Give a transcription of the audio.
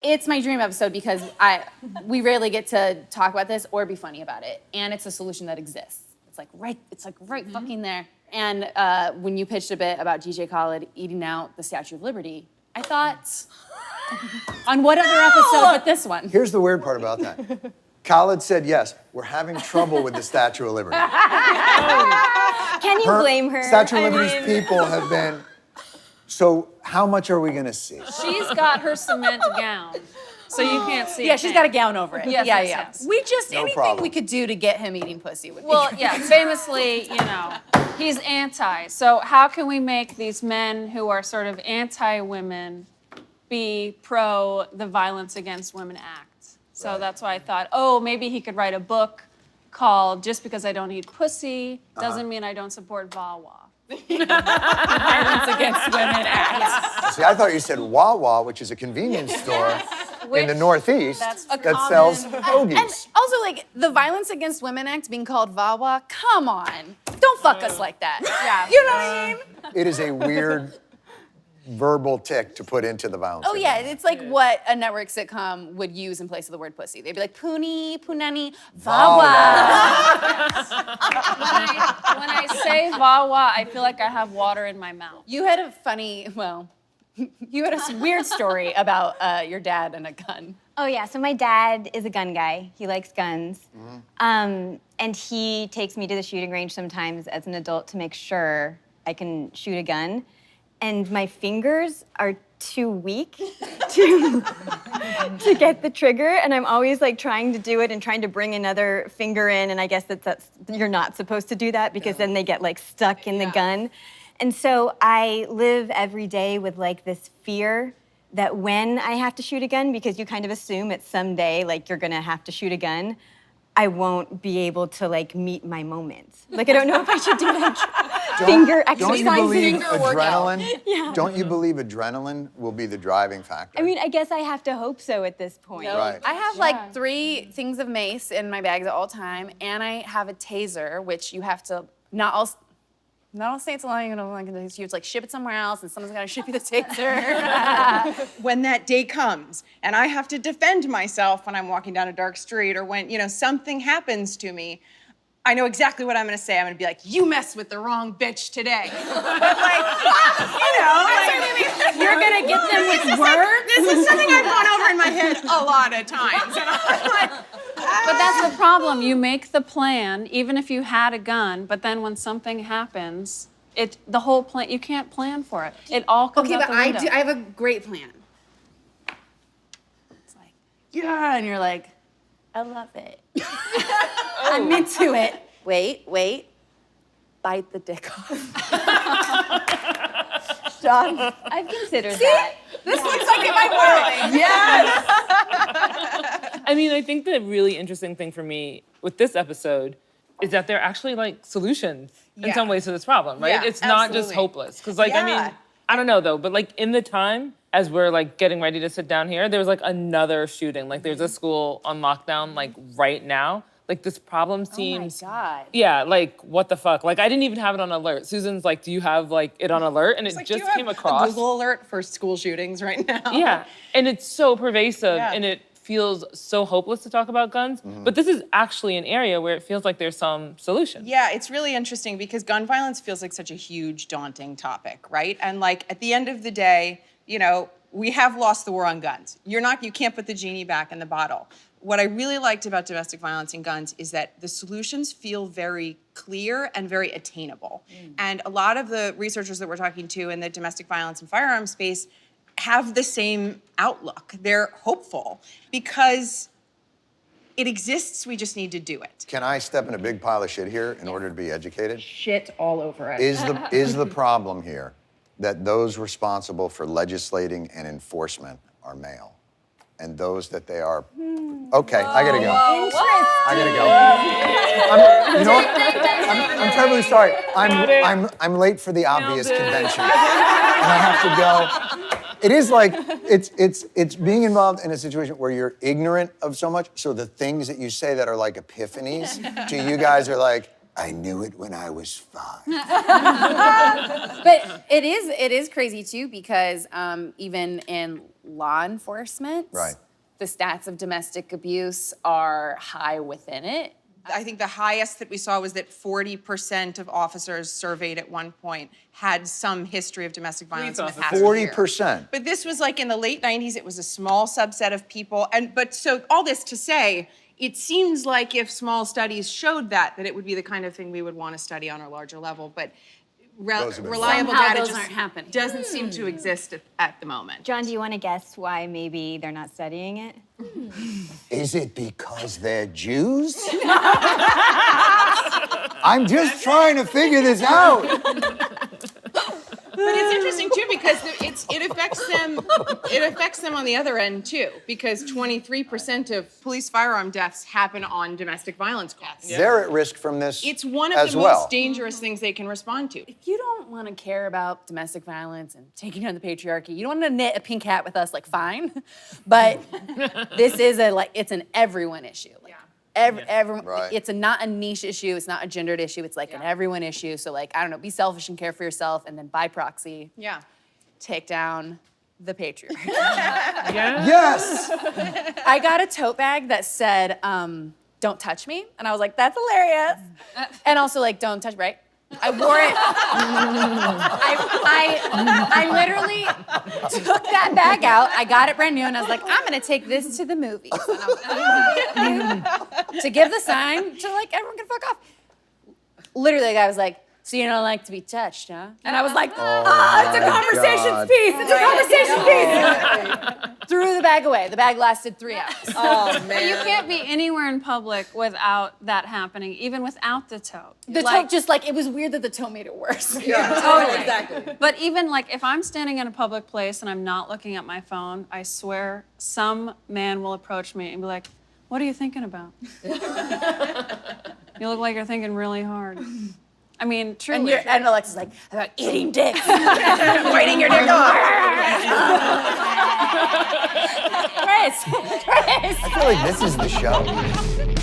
It's my dream episode because we rarely get to talk about this or be funny about it. And it's a solution that exists. It's like right fucking there. And when you pitched a bit about DJ Khaled eating out the Statue of Liberty, I thought, on what other episode but this one? Here's the weird part about that. Khaled said, yes, we're having trouble with the Statue of Liberty. Can you blame her? Statue of Liberty's people have been, so how much are we gonna see? She's got her cement gown, so you can't see. Yeah, she's got a gown over it. Yes, yeah. yes. We just, No anything problem. we could do to get him eating pussy would be Well, great. yeah, famously, he's anti. So how can we make these men who are sort of anti-women be pro the Violence Against Women Act? So that's why I thought, maybe he could write a book called Just Because I Don't Eat Pussy Doesn't Mean I Don't Support VAWA. Violence Against Women Act. See, I thought you said Wawa, which is a convenience store in the Northeast That's that common. sells And hoagies. also, like, the Violence Against Women Act being called VAWA, come on. Don't fuck us like that. Yeah. You know what I mean? It is a weird verbal tick to put into the violence. Oh, yeah, it's like what a network sitcom would use in place of the word pussy. They'd be like, Poonie, Poonani, VAWA. When I say VAWA, I feel like I have water in my mouth. You had a funny, you had a weird story about your dad and a gun. Oh yeah, so my dad is a gun guy. He likes guns. And he takes me to the shooting range sometimes as an adult to make sure I can shoot a gun. And my fingers are too weak to get the trigger, and I'm always like trying to do it and trying to bring another finger in, and I guess that's you're not supposed to do that because then they get like stuck in the gun. And so I live every day with like this fear that when I have to shoot a gun, because you kind of assume it's someday like you're gonna have to shoot a gun, I won't be able to like meet my moment. Like I don't know if I should do like finger exercises. Don't you believe Finger adrenaline? Yeah. Don't you believe adrenaline will be the driving factor? I mean, I guess I have to hope so at this point. Right. I have like 3 things of mace in my bags at all time, and I have a taser, which you have to not all states allow you to use. Like ship it somewhere else, and someone's got to ship you the taser. When that day comes and I have to defend myself when I'm walking down a dark street or when, something happens to me, I know exactly what I'm gonna say. I'm gonna be like, you messed with the wrong bitch today. But like, You're gonna get them with words. this is something I've gone over in my head a lot of times. And I'm like, But that's the problem. You make the plan, even if you had a gun, but then when something happens, the whole plan, you can't plan for it. It all comes Okay, out but the window. I have a great plan. It's like, yeah, and you're like, I love it. I'm into it. Wait. Bite the dick off. John, I've considered that. This looks like it might work. Yes. I mean, I think the really interesting thing for me with this episode is that there are actually like solutions in some ways to this problem, right? Yeah, It's not just absolutely. hopeless. Because like, I Yeah. mean, I don't know though, but like in the time as we're like getting ready to sit down here, there was like another shooting. Like there's a school on lockdown like right now. Like this problem seems, Oh my God. yeah, like what the fuck? Like I didn't even have it on alert. Susan's like, do you have like it on alert? And it like, just do you came have across. a Google alert for school shootings right now? Yeah, and it's so pervasive, Yeah. and it feels so hopeless to talk about guns. But this is actually an area where it feels like there's some solution. Yeah, it's really interesting because gun violence feels like such a huge, daunting topic, right? And like at the end of the day, we have lost the war on guns. You can't put the genie back in the bottle. What I really liked about domestic violence and guns is that the solutions feel very clear and very attainable. And a lot of the researchers that we're talking to in the domestic violence and firearms space have the same outlook. They're hopeful because it exists, we just need to do it. Can I step in a big pile of shit here in order to be educated? Shit all over it. Is the problem here that those responsible for legislating and enforcement are male? And those that they are... Okay, I gotta go. I gotta go. You know what? I'm terribly sorry. I'm late for the obvious convention. And I have to go. It is like, it's being involved in a situation where you're ignorant of so much, so the things that you say that are like epiphanies to you guys are like, I knew it when I was 5. But it is crazy too because even in law enforcement, Right. the stats of domestic abuse are high within it. I think the highest that we saw was that 40% of officers surveyed at one point had some history of domestic violence in the past year. 40%. But this was like in the late 90s, it was a small subset of people. But so all this to say, it seems like if small studies showed that it would be the kind of thing we would want to study on a larger level. But Those have been reliable Somehow data those just aren't happening. doesn't seem to exist at the moment. John, do you want to guess why maybe they're not studying it? Is it because they're Jews? I'm just trying to figure this out. But it's interesting too because it affects them. It affects them on the other end too because 23% of police firearm deaths happen on domestic violence calls. They're at risk from this It's one of as the well. most dangerous things they can respond to. If you don't want to care about domestic violence and taking down the patriarchy, you don't want to knit a pink hat with us, like fine. But this is it's an everyone issue. Like, everyone, Right. it's not a niche issue. It's not a gendered issue. It's like an everyone issue. So like, I don't know, be selfish and care for yourself, and then by proxy, Yeah. take down the patriarchy. Yes! I got a tote bag that said, "Don't touch me," and I was like, "That's hilarious," and also like, "Don't touch," right? I wore it. I literally took that bag out. I got it brand new, and I was like, I'm gonna take this to the movies, and I was to give the sign to like everyone can fuck off. Literally, the guy was like, "So you don't like to be touched, huh?" And I was like, it's a conversation God. piece. It's a conversation piece. Threw the bag away. The bag lasted 3 hours. Oh But man. you can't be anywhere in public without that happening, even without the tote. The tote just like, it was weird that the tote made it worse. Totally. Exactly. But even like if I'm standing in a public place and I'm not looking at my phone, I swear some man will approach me and be like, "What are you thinking about?" You look like you're thinking really hard. I mean, truly. And Alexa's like, about eating dicks. Waiting your dick off. Kris. I feel like this is the show.